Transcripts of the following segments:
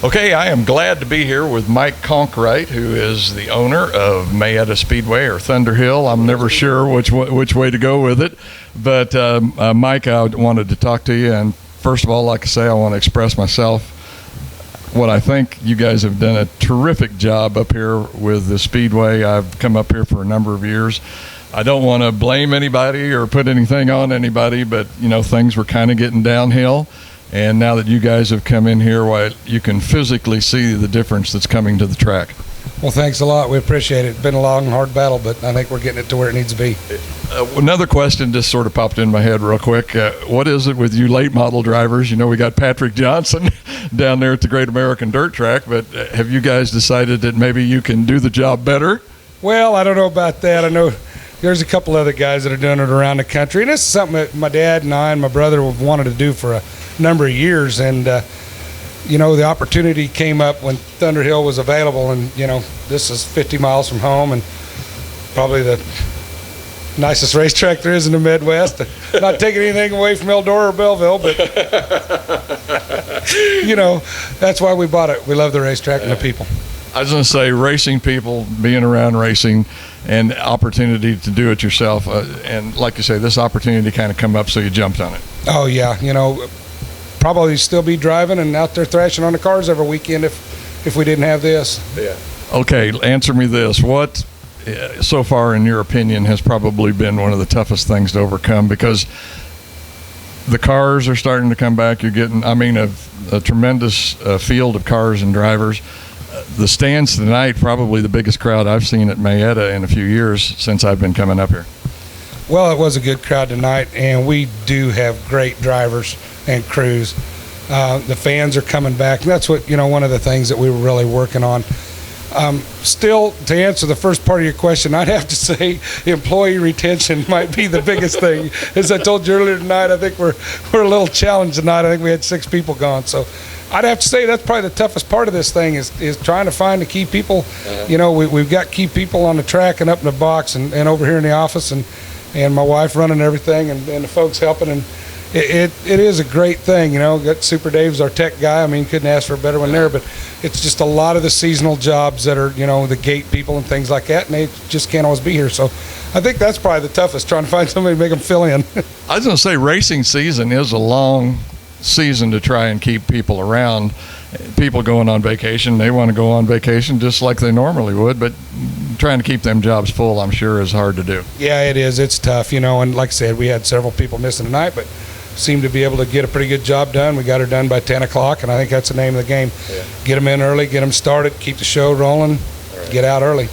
Okay, I am glad to be here with Mike Conkright, who is the owner of Mayetta Speedway, or Thunder Hill. I'm never sure which way to go with it. But Mike, I wanted to talk to you. And first of all, like I say, I want to express myself. What I think you guys have done a terrific job up here with the Speedway. I've come up here for a number of years. I don't want to blame anybody or put anything on anybody, but, you know, things were kind of getting downhill. And now that you guys have come in here, you can physically see the difference that's coming to the track. Well, thanks a lot. We appreciate it. It's been a long, hard battle, but I think we're getting it to where it needs to be. Another question just sort of popped in my head real quick. What is it with you late model drivers? You know, we got Patrick Johnson down there at the Great American Dirt Track, but have you guys decided that maybe you can do the job better? Well, I don't know about that. I know there's a couple other guys that are doing it around the country, and this is something that my dad and I and my brother have wanted to do for a number of years. And you know, the opportunity came up when Thunder Hill was available, and you know, this is 50 miles from home and probably the nicest racetrack there is in the Midwest. Not taking anything away from Eldora or Belleville, but you know, that's why we bought it. We love the racetrack and the people. I was going to say, racing people, being around racing, and opportunity to do it yourself. And like you say, this opportunity kind of come up, so you jumped on it. Oh yeah, you know, probably still be driving and out there thrashing on the cars every weekend if we didn't have this. Yeah. Okay, answer me this. What, so far in your opinion, has probably been one of the toughest things to overcome? Because the cars are starting to come back. You're getting, I mean, a tremendous field of cars and drivers. The stands tonight, probably the biggest crowd I've seen at Mayetta in a few years since I've been coming up here. Well, it was a good crowd tonight, and we do have great drivers and crews. The fans are coming back, and that's what, you know, one of the things that we were really working on. Still, to answer the first part of your question, I'd have to say employee retention might be the biggest thing. As I told you earlier tonight, I think we're a little challenged tonight. I think we had 6 people gone, so I'd have to say that's probably the toughest part of this thing is trying to find the key people. You know, we've got key people on the track and up in the box and over here in the office, and my wife running everything, and the folks helping, and it is a great thing. You know, got Super Dave's our tech guy. I mean, couldn't ask for a better one there, but it's just a lot of the seasonal jobs that are, you know, the gate people and things like that, and they just can't always be here. So I think that's probably the toughest, trying to find somebody to make them fill in. I was going to say, racing season is a long season to try and keep people around. People going on vacation, they want to go on vacation just like they normally would, but trying to keep them jobs full, I'm sure, is hard to do. Yeah, it is. It's tough, you know, and like I said, we had several people missing tonight, but seemed to be able to get a pretty good job done. We got her done by 10 o'clock, and I think that's the name of the game. Yeah. Get them in early, get them started, keep the show rolling, get out early.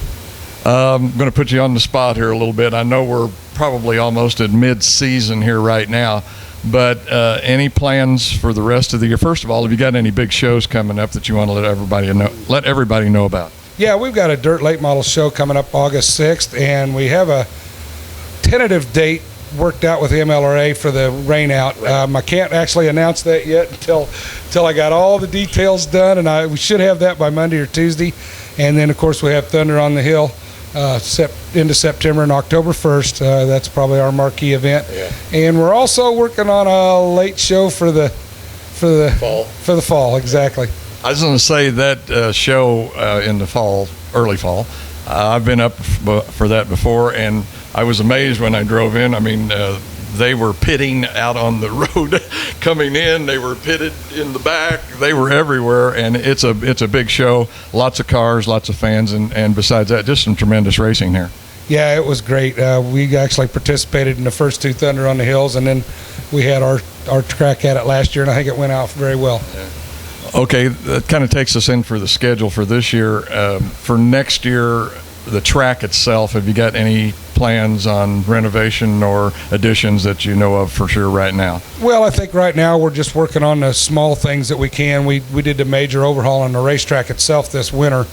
I'm going to put you on the spot here a little bit. I know we're probably almost at mid-season here right now, but any plans for the rest of the year? First of all, have you got any big shows coming up that you want to let everybody know about? Yeah, we've got a dirt late model show coming up August 6th, and we have a tentative date worked out with the MLRA for the rain out. I can't actually announce that yet until I got all the details done, and we should have that by Monday or Tuesday. And then, of course, we have Thunder on the Hill into September and October 1st. That's probably our marquee event. Yeah. And we're also working on a late show for the fall. Exactly. I was going to say that show in the fall, early fall. I've been up for that before, and I was amazed when I drove in. I mean, they were pitting out on the road coming in. They were pitted in the back. They were everywhere, and it's a big show. Lots of cars, lots of fans, and besides that, just some tremendous racing here. Yeah, it was great. We actually participated in the first 2 Thunder on the Hills, and then we had our crack at it last year, and I think it went out very well. Yeah. Okay, that kind of takes us in for the schedule for this year. For next year, the track itself, have you got any plans on renovation or additions that you know of for sure right now? Well, I think right now we're just working on the small things that we can. We did a major overhaul on the racetrack itself this winter,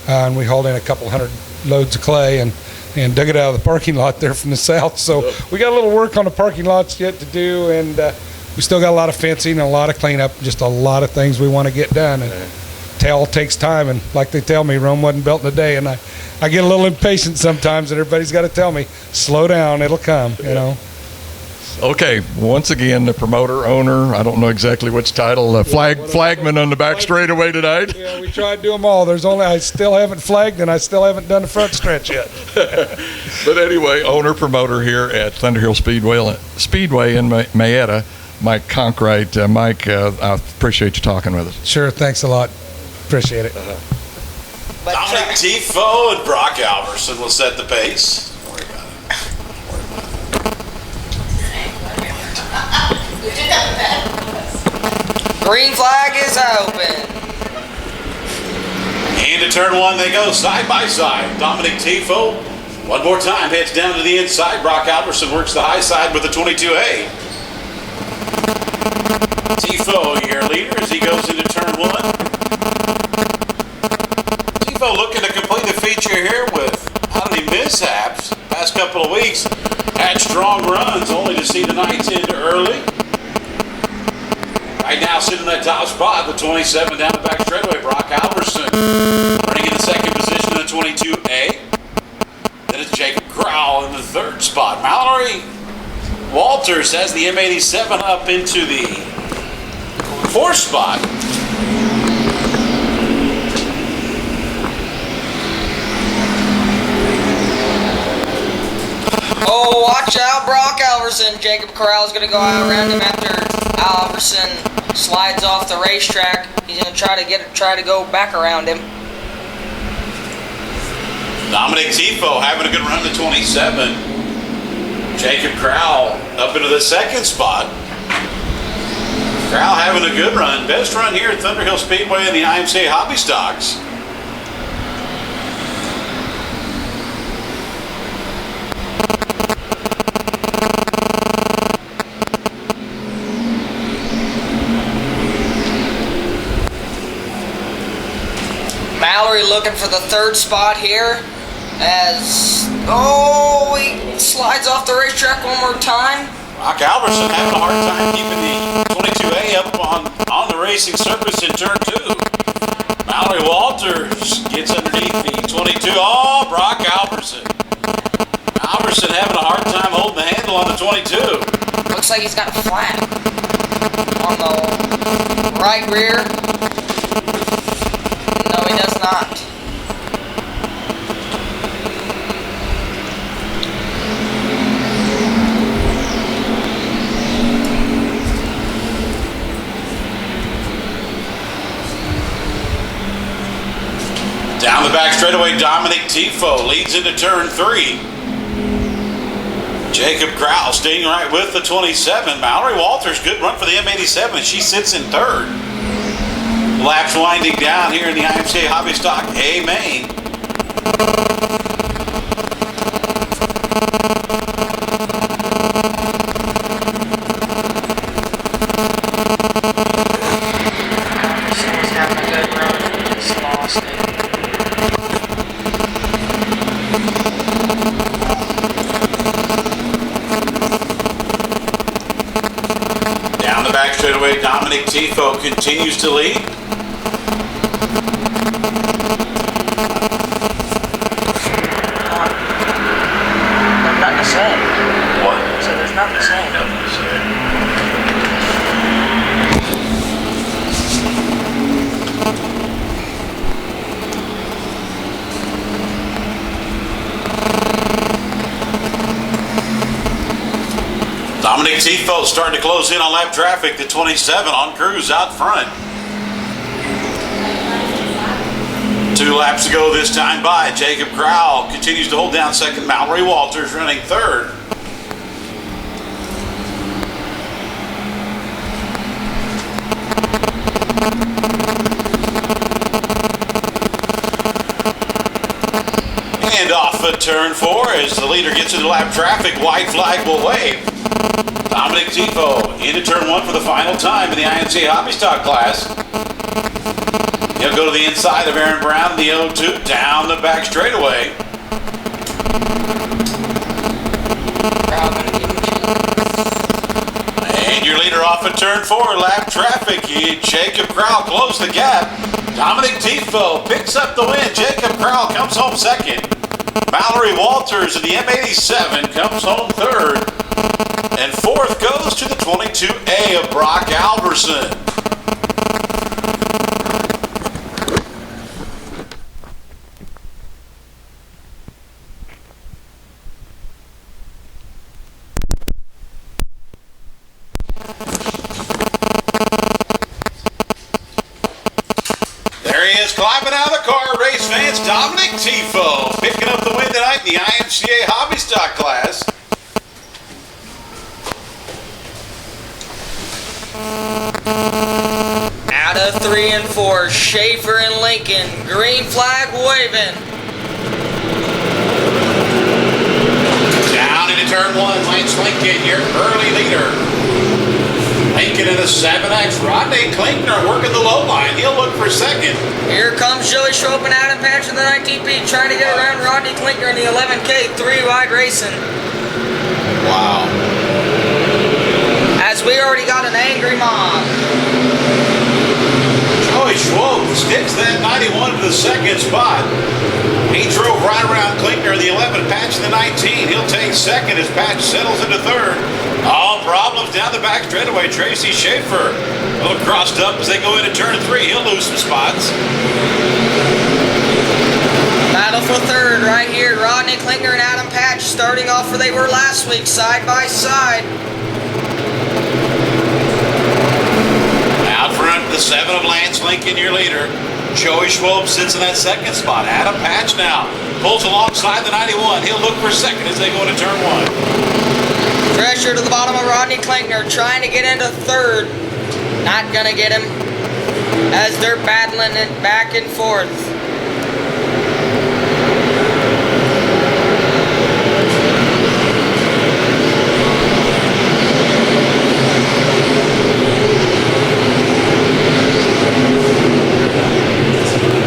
and we hauled in a couple hundred loads of clay and dug it out of the parking lot there from the south. So we got a little work on the parking lots yet to do, and we still got a lot of fencing and a lot of cleanup, just a lot of things we want to get done. And it all takes time, and like they tell me, Rome wasn't built in a day, and I get a little impatient sometimes, and everybody's got to tell me, slow down, it'll come, you know. Okay, once again, the promoter, owner, I don't know exactly which title, flagman on the back straightaway tonight. Yeah, we tried to do them all. I still haven't flagged, and I still haven't done the front stretch yet. But anyway, owner, promoter here at Thunderhill Speedway in Mayetta, Mike Conkright. Mike, I appreciate you talking with us. Sure, thanks a lot. Appreciate it. Dominic Tifo and Brock Alverson will set the pace. Don't worry about it. Green flag is open. Into turn one they go, side by side. Dominic Tifo, one more time, heads down to the inside. Brock Alverson works the high side with the 22A. Tifo, your leader, as he goes into turn one. Tifo looking to complete the feature here without any mishaps. Past couple of weeks, had strong runs, only to see the night's end early. Right now, sitting in that top spot, the 27 down the back straightaway. Brock Alverson running in the second position in the 22A. Then it's Jacob Crowell in the third spot. Mallory Walters has the M87 up into the fourth spot. Oh, watch out, Brock Alverson. Jacob Corral is going to go out around him after Alverson slides off the racetrack. He's going to try to go back around him. Dominic Tifo having a good run to 27. Jacob Crowell up into the second spot. Crowell having a good run. Best run here at Thunderhill Speedway in the IMCA Hobby Stocks. Mallory looking for the third spot here as, he slides off the racetrack one more time. Brock Alverson having a hard time keeping the 22A up on the racing surface in turn two. Mallory Walters gets underneath the 22. Oh, Brock Alverson. Alverson having a hard time holding the handle on the 22. Looks like he's got a flat on the right rear. No, he does not. Down the back straightaway, Dominic Tifo leads into turn three. Jacob Crowell staying right with the 27. Mallory Walters, good run for the M87. She sits in third. Laps winding down here in the IMCA Hobby Stock A-Main. She's having a good run. Just lost it. Down the back straightaway, Dominic Tifo continues to lead. There's nothing to say. What? So there's nothing to say. Nothing to say. Dominic Tifo starting to close in on lap traffic. The 27 on cruise out front. 2 laps to go this time by. Jacob Crowell continues to hold down second. Mallory Walters running third. And off at turn 4 as the leader gets into lap traffic. White flag will wave. Dominic Tifo into turn 1 for the final time in the IMCA Hobby Stock class. He'll go to the inside of Aaron Brown in the 0-2 down the back straightaway. And your leader off at turn 4, lap traffic. Jacob Crowell closed the gap. Dominic Tifo picks up the win. Jacob Crowell comes home second. Mallory Walters in the M87 comes home third. And fourth goes to the 22A of Brock Alverson. There he is climbing out of the car, race fans. Dominic Tifo picking up the win tonight in the IMCA Hobby Stock class. Out of 3 and 4, Schaefer and Lincoln, green flag waving. Down into turn 1, Lance Lincoln, your early leader. Lincoln in the 7X, Rodney Klinkner working the low line. He'll look for second. Here comes Joey Schroep and Adam Patch in the 19P, trying to get around Rodney Klinkner in the 11K, 3 wide racing. Wow. As we already got an angry mob. Joey Schroep sticks that 91 to the second spot. He drove right around Klinkner in the 11, Patch in the 19. He'll take second as Patch settles into third. All problems down the back straightaway. Tracy Schaefer a little crossed up as they go into turn 3. He'll lose some spots. Battle for third right here. Rodney Klinkner and Adam Patch starting off where they were last week, side by side. Out front, the 7 of Lance Lincoln, your leader. Joey Schroep sits in that second spot. Adam Patch now pulls alongside the 91. He'll look for second as they go into turn 1. Pressure to the bottom of Rodney Klinkner, trying to get into third. Not gonna get him as they're battling it back and forth.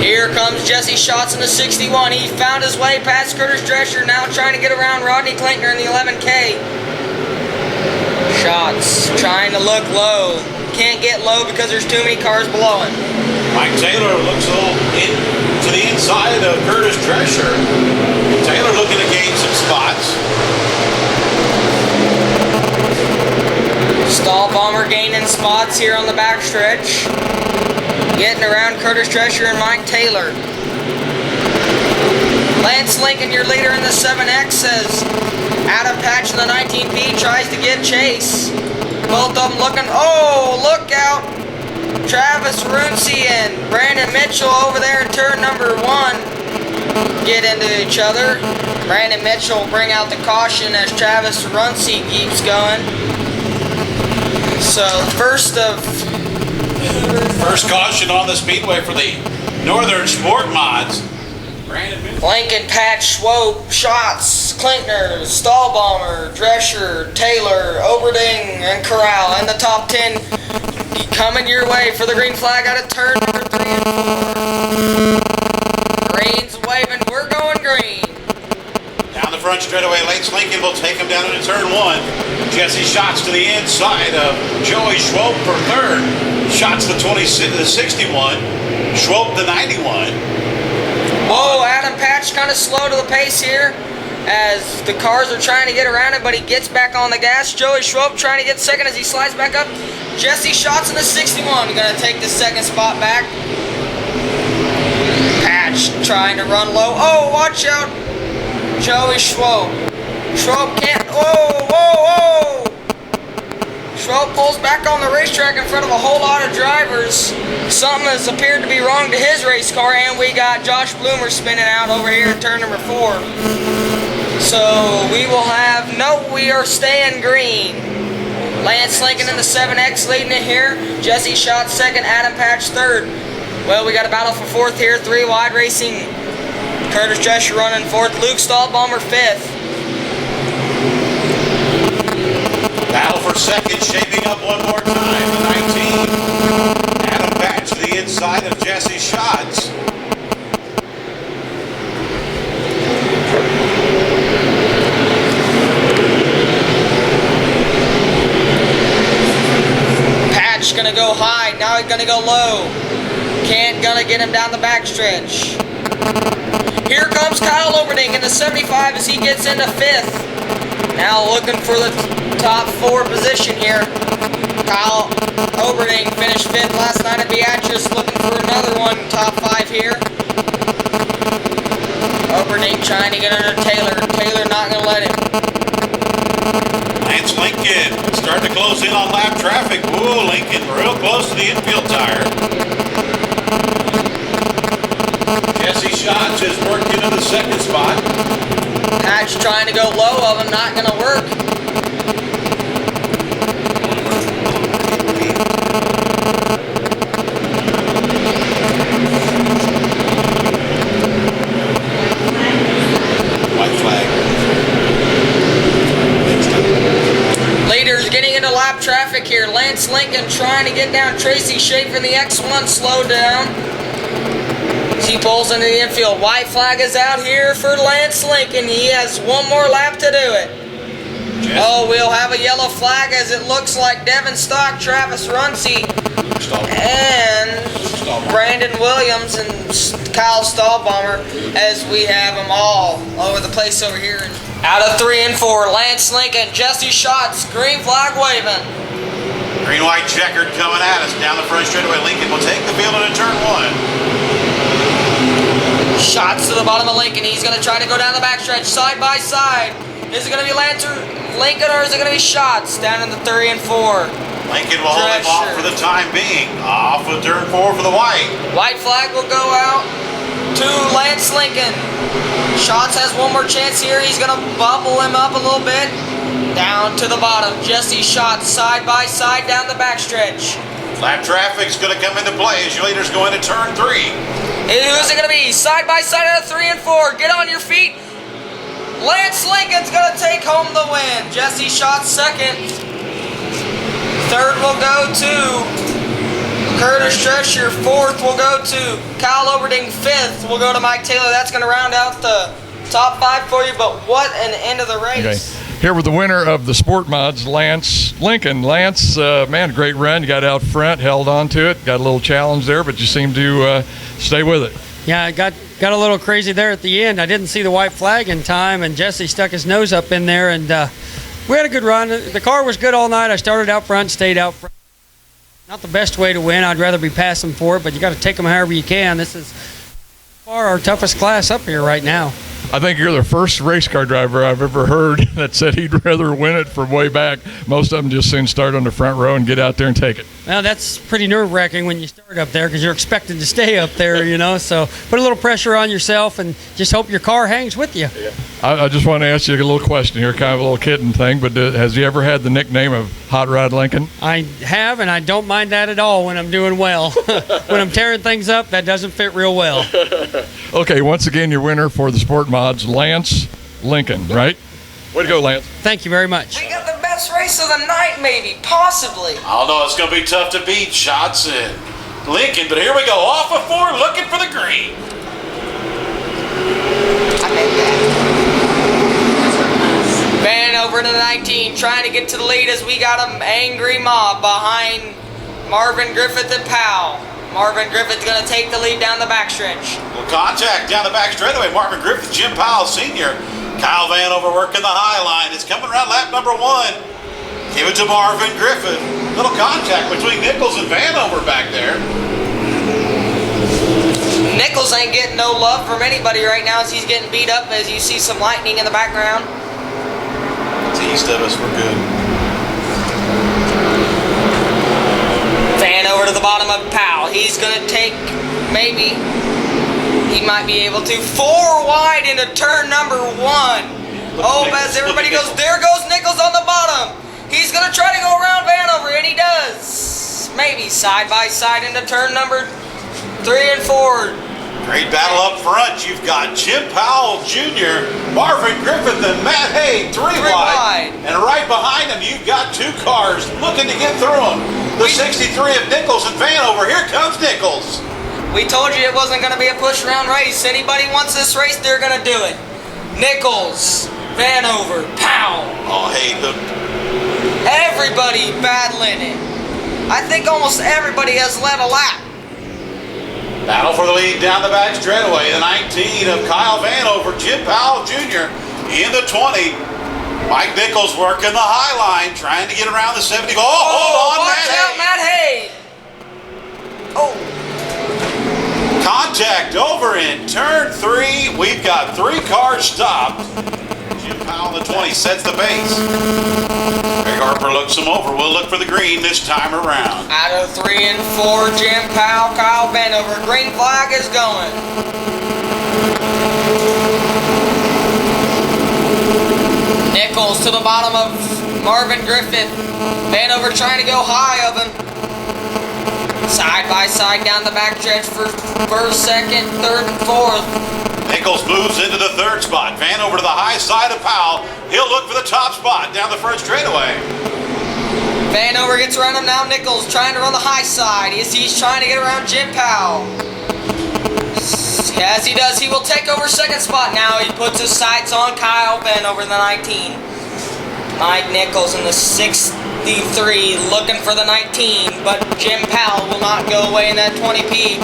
Here comes Jesse Schatz in the 61. He found his way past Curtis Drescher, now trying to get around Rodney Klinkner in the 11K. Schatz trying to look low. Can't get low because there's too many cars below him. Mike Taylor looks a little to the inside of Curtis Drescher. Taylor looking to gain some spots. Stall Bomber gaining spots here on the backstretch. Getting around Curtis Drescher and Mike Taylor. Lance Lincoln, your leader in the 7X, as Adam Patch in the 19P tries to give chase. Both of them looking, oh, look out. Travis Runcie and Brandon Mitchell over there in turn number 1 get into each other. Brandon Mitchell will bring out the caution as Travis Runcie keeps going. So first caution on the speedway for the Northern Sport Mods. Lincoln, Patch, Schroep, Schatz, Klinkner, Stall Bomber, Drescher, Taylor, Oberding, and Corral in the top 10 coming your way for the green flag out of turn number 3 and 4. Green's waving, we're going green. Down the front straightaway, Lance Lincoln will take him down into turn 1. Jesse Schatz to the inside of Joey Schroep for third. Schatz the 61, Schroep the 91. Whoa, Adam Patch kind of slow to the pace here as the cars are trying to get around him, but he gets back on the gas. Joey Schroep trying to get second as he slides back up. Jesse Schatz in the 61 going to take the second spot back. Patch trying to run low. Oh, watch out. Joey Schroep. Schroep can't. Whoa, whoa, whoa. Schroep pulls back on the racetrack in front of a whole lot of drivers. Something has appeared to be wrong to his race car, and we got Josh Bloomer spinning out over here in turn number 4. So we will have, no, we are staying green. Lance Lincoln in the 7X leading it here. Jesse Schatz second, Adam Patch third. Well, we got a battle for fourth here, 3 wide racing. Curtis Drescher running fourth, Luke Stall Bomber fifth. Battle for second shaping up one more time. The 19. Adam Patch to the inside of Jesse Schatz. Patch gonna go high, now he's gonna go low. Can't gonna get him down the backstretch. Here comes Kyle Oberding in the 75 as he gets into 5th. Now looking for the top 4 position here. Kyle Oberding finished 5th last night at Beatrice, looking for another one, top 5 here. Oberding trying to get under Taylor. Taylor not going to let him. Lance Lincoln starting to close in on lap traffic. Whoa, Lincoln real close to the infield tire. Jesse Schatz has worked into the 2nd spot. Hatch trying to go low of him, not going to work. White flag. Leaders getting into lap traffic here. Lance Lincoln trying to get down Tracy Schaefer in the X1, slowed down. He pulls into the infield. White flag is out here for Lance Lincoln. He has one more lap to do it. Oh, we'll have a yellow flag as it looks like Devin Stock, Travis Runcie, and Brandon Williams and Kyle Stahlbaumer as we have them all over the place over here. Out of 3 and 4, Lance Lincoln, Jesse Schatz, green flag waving. Green-white checkered coming at us down the front straightaway. Lincoln will take the field into turn 1. Shots to the bottom of Lincoln. He's going to try to go down the backstretch side by side. Is it going to be Lincoln or is it going to be Shots down in the 3 and 4? Lincoln will hold him off for the time being. Off of turn 4 for the white. White flag will go out to Lance Lincoln. Shots has one more chance here. He's going to bubble him up a little bit. Down to the bottom. Jesse Shots side by side down the backstretch. Lap traffic's going to come into play as your leaders go into turn 3. Who's it going to be? Side by side out of 3 and 4. Get on your feet. Lance Lincoln's going to take home the win. Jesse Schatz 2nd. 3rd will go to Curtis Drescher. 4th will go to Kyle Oberding. 5th will go to Mike Taylor. That's going to round out the top 5 for you, but what an end of the race. Okay. Here with the winner of the Sport Mods, Lance Lincoln. Lance, man, great run. You got out front, held on to it, got a little challenge there, but you seem to stay with it. Yeah, I got a little crazy there at the end. I didn't see the white flag in time, and Jesse stuck his nose up in there, and we had a good run. The car was good all night. I started out front, stayed out front. Not the best way to win. I'd rather be passing for it, but you got to take them however you can. This is far our toughest class up here right now. I think you're the first race car driver I've ever heard that said he'd rather win it from way back. Most of them just soon start on the front row and get out there and take it. Well, that's pretty nerve-wracking when you start up there because you're expected to stay up there, you know. So put a little pressure on yourself and just hope your car hangs with you. Yeah. I just want to ask you a little question here, kind of a little kitten thing, but has he ever had the nickname of Hot Rod Lincoln? I have, and I don't mind that at all when I'm doing well. When I'm tearing things up, that doesn't fit real well. Okay, once again, your winner for the Sport Mods, Lance Lincoln, right? Way to go, Lance. Thank you very much. We got the best race of the night, maybe, possibly. I don't know, it's going to be tough to beat Shots and Lincoln, but here we go. Off of 4, looking for the green. I made that. Van over to the 19, trying to get to the lead as we got an angry mob behind Marvin Griffith and Powell. Marvin Griffith's going to take the lead down the backstretch. Well, contact down the back straightaway. Marvin Griffith, Jim Powell Sr. Kyle Vanover working the high line. It's coming around lap number 1. Give it to Marvin Griffith. Little contact between Nichols and Vanover back there. Nichols ain't getting no love from anybody right now as he's getting beat up as you see some lightning in the background. To the east of us, we're good. Van over to the bottom of Powell. He's going to take, maybe, he might be able to. 4 wide into turn number 1. Oh, as everybody goes, there goes Nichols on the bottom. He's going to try to go around Vanover, and he does. Maybe side by side into turn number 3 and 4. Great battle up front. You've got Jim Powell Jr., Marvin Griffith, and Matt Hay, 3 wide. And right behind them, you've got 2 cars looking to get through them. The 63 of Nichols and Vanover. Here comes Nichols. We told you it wasn't going to be a push around race. Anybody wants this race, they're going to do it. Nichols, Vanover, Powell. Oh, hey, look. Everybody battling it. I think almost everybody has led a lap. Battle for the lead down the back straightaway. The 19 of Kyle Vanover, Jim Powell Jr. in the 20. Mike Nichols working the high line, trying to get around the 70. Oh, hold on, watch out, Matt Hay. Oh. Contact over in turn 3. We've got 3 cars stopped. Jim Powell, the 20, sets the pace. Greg Harper looks him over. We'll look for the green this time around. Out of 3 and 4, Jim Powell, Kyle Vanover. Green flag is going. Nichols to the bottom of Marvin Griffith. Vanover trying to go high of him. Side by side down the backstretch for first, second, third, and fourth. Nichols moves into the 3rd spot. Vanover to the high side of Powell. He'll look for the top spot down the front straightaway. Vanover gets around him now. Nichols trying to run the high side. He's trying to get around Jim Powell. As he does, he will take over 2nd spot now. He puts his sights on Kyle Vanover in the 19. Mike Nichols in the 63 looking for the 19, but Jim Powell will not go away in that 20P.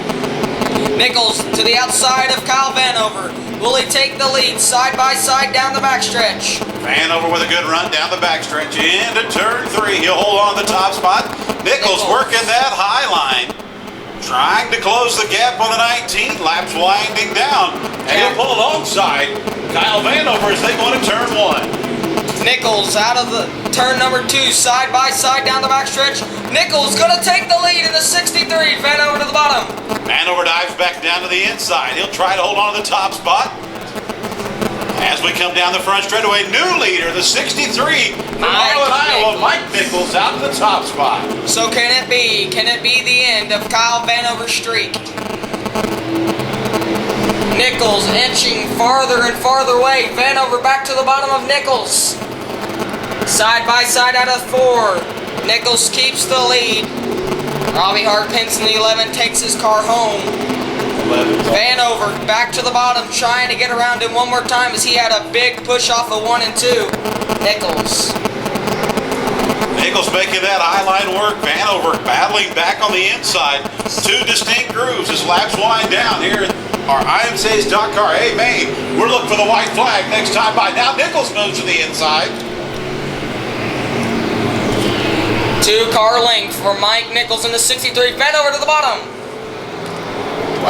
Nichols to the outside of Kyle Vanover. Will he take the lead side by side down the backstretch? Vanover with a good run down the backstretch into turn 3. He'll hold on to the top spot. Nichols working that high line, trying to close the gap on the 19. Laps winding down, and he'll pull alongside Kyle Vanover as they go into turn 1. Nichols out of the turn number 2, side by side down the backstretch. Nichols gonna take the lead in the 63. Vanover to the bottom. Vanover dives back down to the inside. He'll try to hold on to the top spot. As we come down the front straightaway, new leader, the 63 from Harlan, Iowa, Mike Nichols out to the top spot. So can it be? Can it be the end of Kyle Vanover's streak? Nichols inching farther and farther away. Vanover back to the bottom of Nichols. Side by side out of 4. Nichols keeps the lead. Robbie Harpence in the 11 takes his car home. Vanover back to the bottom, trying to get around him one more time as he had a big push off of 1 and 2. Nichols making that high line work. Vanover battling back on the inside. 2 distinct grooves as laps wind down here at our IMCA stock car. Hey, Maine, we're looking for the white flag next time by. Now Nichols moves to the inside. 2-car length for Mike Nichols in the 63. Vanover to the bottom.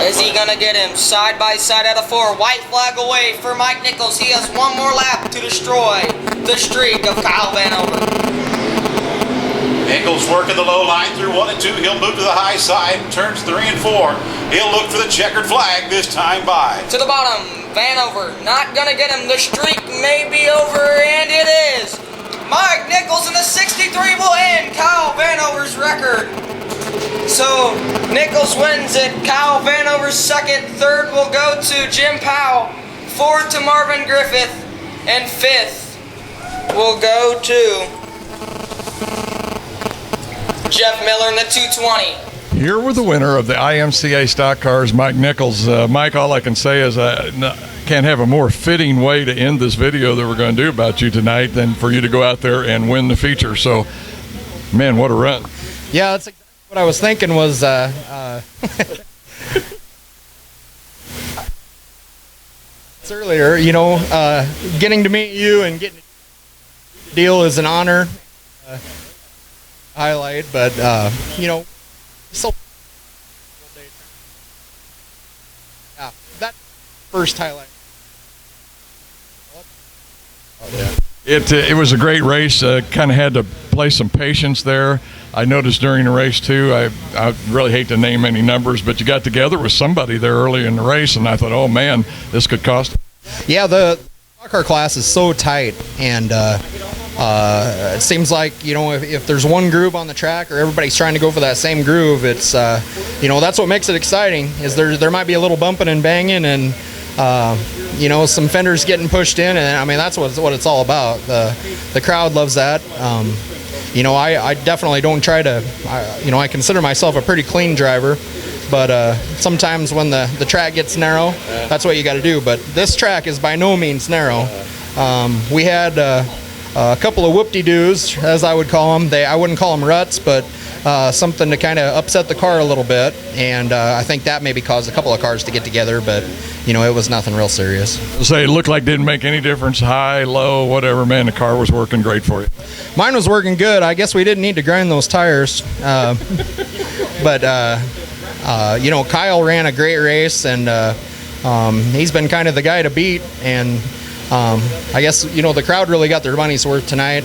Is he gonna get him side by side out of 4? White flag away for Mike Nichols. He has 1 more lap to destroy the streak of Kyle Vanover. Nichols working the low line through 1 and 2. He'll move to the high side, turns 3 and 4. He'll look for the checkered flag this time by. To the bottom, Vanover not gonna get him. The streak may be over, and it is. Mike Nichols in the 63 will end Kyle Vanover's record. So Nichols wins it. Kyle Vanover's 2nd. 3rd will go to Jim Powell. 4th to Marvin Griffith. And 5th will go to Jeff Miller in the 220. Here with the winner of the IMCA stock cars, Mike Nichols. Mike, all I can say is I can't have a more fitting way to end this video that we're going to do about you tonight than for you to go out there and win the feature. So, man, what a run. Yeah, that's exactly what I was thinking was earlier, you know, getting to meet you and getting a deal is an honor. Highlight, but you know, so yeah, that first highlight. It was a great race. Kind of had to play some patience there. I noticed during the race too. I really hate to name any numbers, but you got together with somebody there early in the race, and I thought, oh man, this could cost. Yeah, the stock car class is so tight, and it seems like, you know, if there's one groove on the track or everybody's trying to go for that same groove, it's you know, that's what makes it exciting. Is there might be a little bumping and banging and you know, some fenders getting pushed in, and I mean that's what it's all about. The crowd loves that. You know, I definitely don't try to. You know, I consider myself a pretty clean driver, but sometimes when the track gets narrow, that's what you got to do. But this track is by no means narrow. We had a couple of whoop-de-doos, as I would call them. I wouldn't call them ruts, but something to kind of upset the car a little bit, and I think that maybe caused a couple of cars to get together, but it was nothing real serious. Say it looked like didn't make any difference, high, low, whatever, man, the car was working great for you. Mine was working good. I guess we didn't need to grind those tires, but Kyle ran a great race, and he's been kind of the guy to beat, and I guess the crowd really got their money's worth tonight.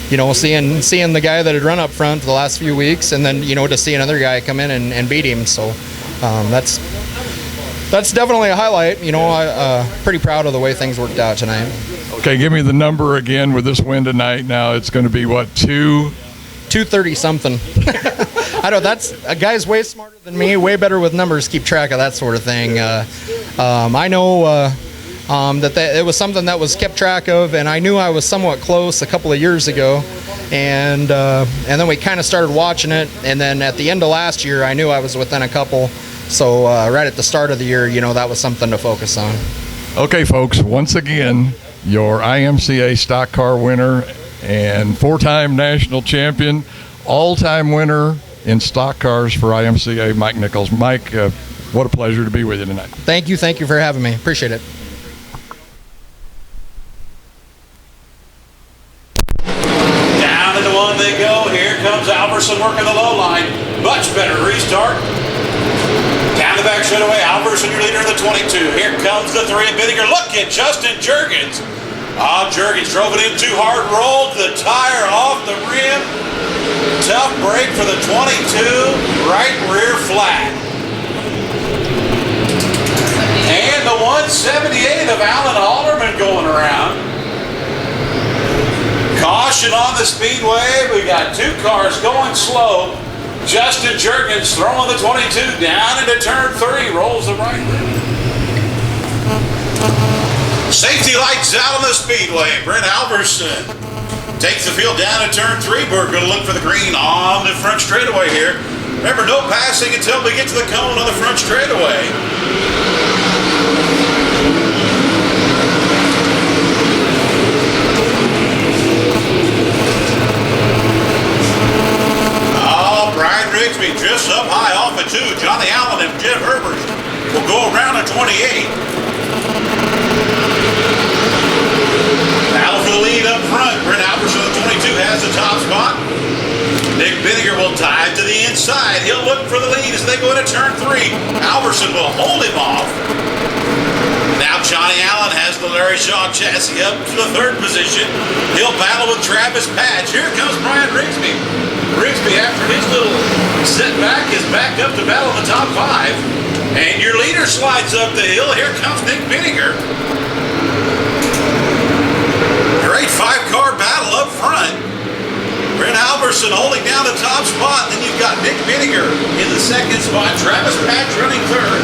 Seeing the guy that had run up front for the last few weeks, and then to see another guy come in and beat him. So that's definitely a highlight. Pretty proud of the way things worked out tonight. Okay, give me the number again with this win tonight. Now it's going to be what, 230 something. I don't. That's a guy's way smarter than me, way better with numbers, keep track of that sort of thing. I know that it was something that was kept track of, and I knew I was somewhat close a couple of years ago, and then we kind of started watching it, and then at the end of last year, I knew I was within a couple. So right at the start of the year, that was something to focus on. Okay, folks, once again, your IMCA stock car winner and 4-time national champion, all-time winner in stock cars for IMCA, Mike Nichols. Mike, what a pleasure to be with you tonight. Thank you for having me. Appreciate it. Down into one they go. Here comes Alverson working the low line. Much better restart. Down the back straightaway, Alverson, your leader in the 22. Here comes the 3 of Bittinger. Look at Justin Jurgens. Jurgens drove it in too hard, rolled the tire off the rim. Tough break for the 22, right rear flat. And the 178 of Alan Halderman going around. Caution on the speedway. We got 2 cars going slow. Justin Jurgens throwing the 22 down into turn 3, rolls the right rear. Safety lights out on the speedway. Brent Alverson takes the field down to turn 3. We're going to look for the green on the front straightaway here. Remember, no passing until we get to the cone on the front straightaway. Brian Rigsby drifts up high off of 2. Johnny Allen and Jeff Herbert will go around at 28. Battle for the lead up front. Brent Alverson of the 22 has the top spot. Nick Bittinger will dive to the inside. He'll look for the lead as they go into turn 3. Alverson will hold him off. Now Johnny Allen has the Larry Shaw chassis up to the 3rd position. He'll battle with Travis Patch. Here comes Brian Rigsby. Rigsby, after his little setback, is back up to battle the top 5. And your leader slides up the hill. Here comes Nick Bittinger. Great 5-car battle up front. Brent Alverson holding down the top spot. Then you've got Nick Bittinger in the 2nd spot. Travis Patch running 3rd.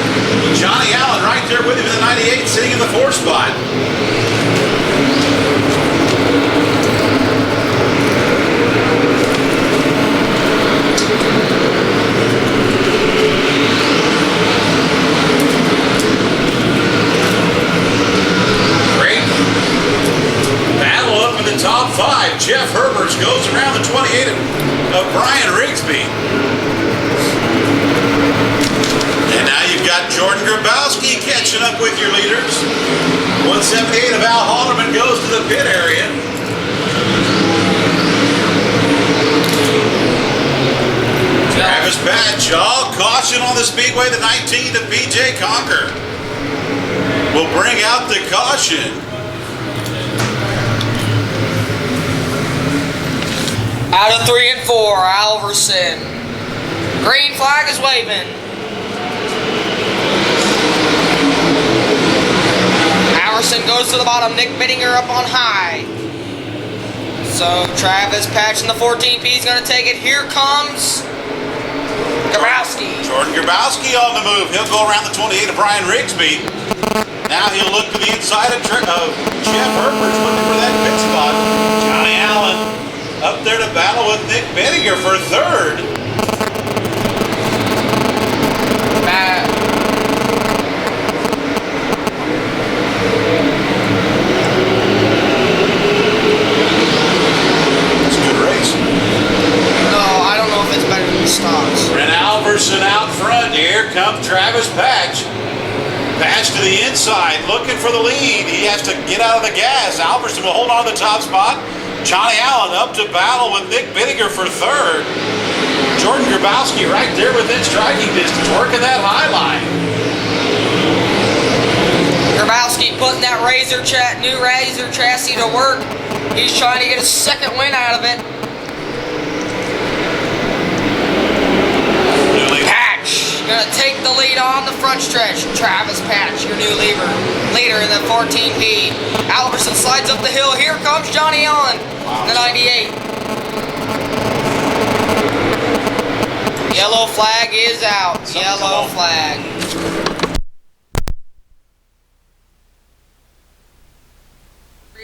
Johnny Allen right there with him in the 98, sitting in the 4th spot. Great battle up in the top 5. Jeff Herbert goes around the 28 of Brian Rigsby. And now you've got Jordan Grabowski catching up with your leaders. 178 of Al Halderman goes to the pit area. Travis Patch, all caution on the speedway. The 19 to PJ Conker will bring out the caution. Out of 3 and 4, Alverson. Green flag is waving. Alverson goes to the bottom. Nick Bittinger up on high. So Travis Patch in the 14P is going to take it. Here comes Grabowski. Jordan Grabowski on the move. He'll go around the 28 of Brian Rigsby. Now he'll look to the inside of Jeff Herbert, looking for that pit spot. Johnny Allen up there to battle with Nick Bittinger for 3rd. It's a good race. No, Patch. Patch to the inside, looking for the lead. He has to get out of the gas. Alverson will hold on to the top spot. Johnny Allen up to battle with Nick Bittiger for third. Jordan Grabowski right there within striking distance, working that high line. Grabowski putting that new Razor chassis to work. He's trying to get a second win out of it. Patch gonna take the lead on the front stretch. Travis Patch, your new leader in the 14P. Alverson slides up the hill. Here comes Johnny Allen, the 98. Yellow flag is out. Yellow flag.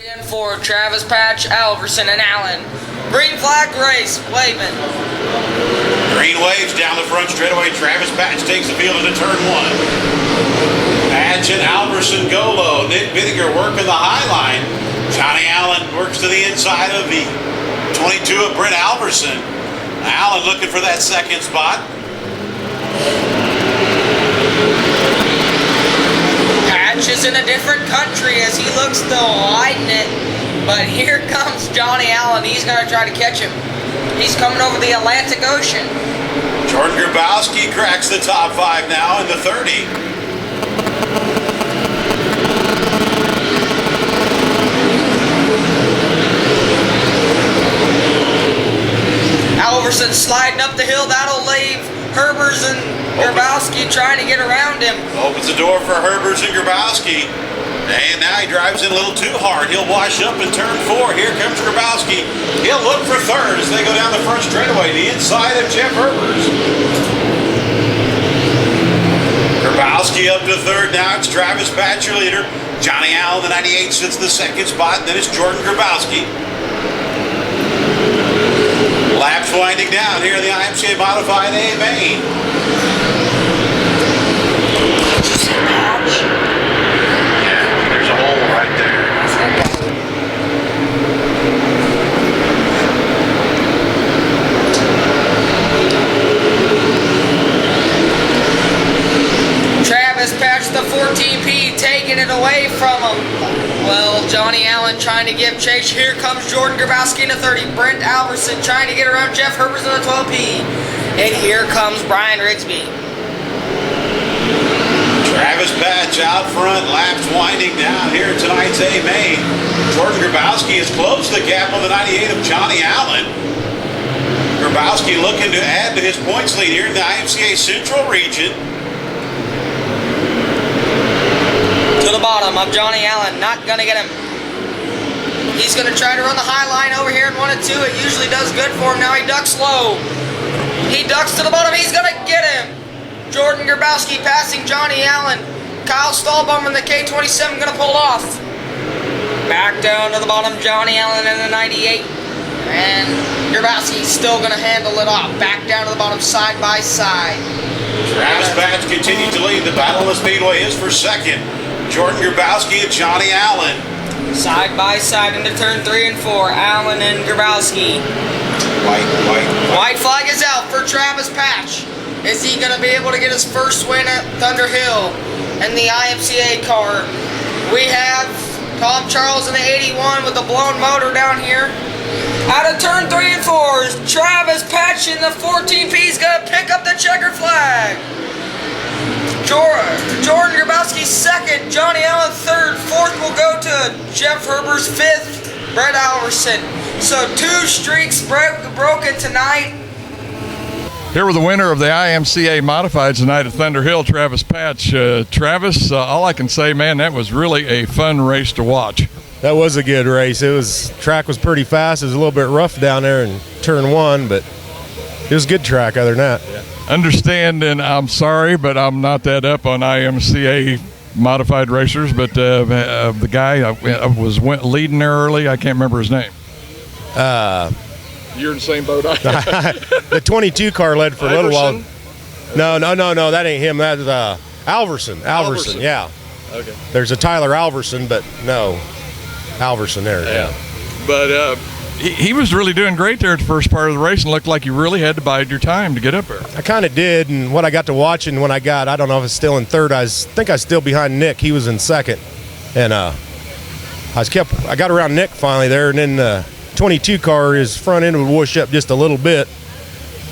And for Travis Patch, Alverson, and Allen. Green flag race, waving. Green waves down the front straightaway. Travis Patch takes the field into turn one. Patch and Alverson go low. Nick Bittiger working the high line. Johnny Allen works to the inside of the 22 of Brent Alverson. Allen looking for that second spot. Patch is in a different country as he looks to widen it. But here comes Johnny Allen. He's going to try to catch him. He's coming over the Atlantic Ocean. Jordan Grabowski cracks the top five now in the 30. Alverson sliding up the hill. That'll leave Herbers and Grabowski trying to get around him. Opens the door for Herbers and Grabowski. And now he drives in a little too hard. He'll wash up in turn four. Here comes Grabowski. He'll look for third as they go down the front straightaway, the inside of Jeff Herbers. Grabowski up to third. Now it's Travis Patch, your leader. Johnny Allen, the 98, sits in the second spot. And then it's Jordan Grabowski. Laps winding down here in the IMCA Modified A-Main. There's a hole right there. Travis Patch, the 14P, taking it away from him. Well, Johnny Allen trying to give chase. Here comes Jordan Grabowski in the 30. Brent Alverson trying to get around Jeff Herbers in the 12P. And here comes Brian Rigsby. Travis Patch out front, laps winding down here in tonight's A-Main. Jordan Grabowski has closed the gap on the 98 of Johnny Allen. Grabowski looking to add to his points lead here in the IMCA Central region. To the bottom of Johnny Allen, not going to get him. He's going to try to run the high line over here in 1 and 2. It usually does good for him. Now he ducks low. He ducks to the bottom. He's going to get him. Jordan Grabowski passing Johnny Allen. Kyle Stahlbaum in the K27 going to pull off. Back down to the bottom, Johnny Allen in the 98. And Grabowski's still going to handle it off. Back down to the bottom, side by side. Travis Patch continues to lead. The battle of the Speedway is for second. Jordan Grabowski and Johnny Allen. Side by side into turn 3 and 4. Allen and Grabowski. White flag is out for Travis Patch. Is he going to be able to get his first win at Thunder Hill in the IMCA car? We have Tom Charles in the 81 with the blown motor down here. Out of turn 3 and 4, Travis Patch in the 14P is going to pick up the checker flag. Jordan Grabowski second, Johnny Allen third, fourth will go to Jeff Herbers, fifth, Brett Alverson. So 2 streaks broken tonight. Here with the winner of the IMCA Modifieds tonight at Thunder Hill, Travis Patch. Travis, all I can say, man, that was really a fun race to watch. That was a good race. Track was pretty fast. It was a little bit rough down there in turn 1, but it was a good track other than that. Yeah. Understand, and I'm sorry, but I'm not that up on IMCA modified racers, but the guy was leading there early. I can't remember his name. You're in the same boat I am. The 22 car led for a little while. No, that ain't him. That's Alverson. Alverson, yeah. Okay. There's a Tyler Alverson, but no, Alverson there. Yeah. But He was really doing great there at the first part of the race, and looked like you really had to bide your time to get up there. I kind of did, and what I got to watching when I don't know if it's still in third. I think I was still behind Nick. He was in second, and I got around Nick finally there, and then the 22 car, his front end would whoosh up just a little bit.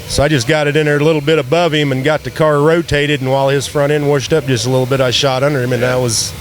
So I just got it in there a little bit above him and got the car rotated, and while his front end washed up just a little bit, I shot under him, and that was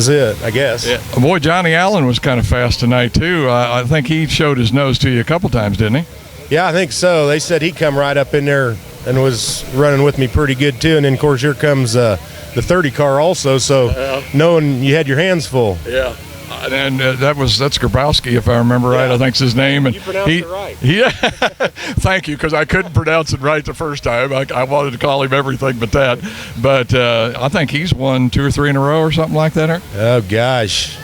it, I guess. Yeah. Boy, Johnny Allen was kind of fast tonight, too. I think he showed his nose to you a couple times, didn't he? Yeah, I think so. They said he come right up in there and was running with me pretty good, too. And then, of course, here comes the 30 car also, so knowing you had your hands full. Yeah. And that's Grabowski, if I remember right. I think's his name. And you pronounced it right. Yeah, thank you, because I couldn't pronounce it right the first time. I wanted to call him everything but that. But I think he's won 2 or 3 in a row or something like that. Oh gosh,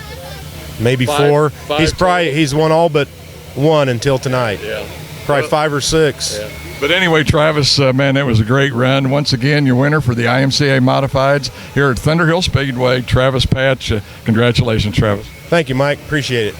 maybe 4. He's won all but 1 until tonight. Yeah, probably 5 or 6. Yeah. But anyway, Travis, man, that was a great run. Once again, your winner for the IMCA Modifieds here at Thunder Hill Speedway, Travis Patch. Congratulations, Travis. Thank you, Mike. Appreciate it.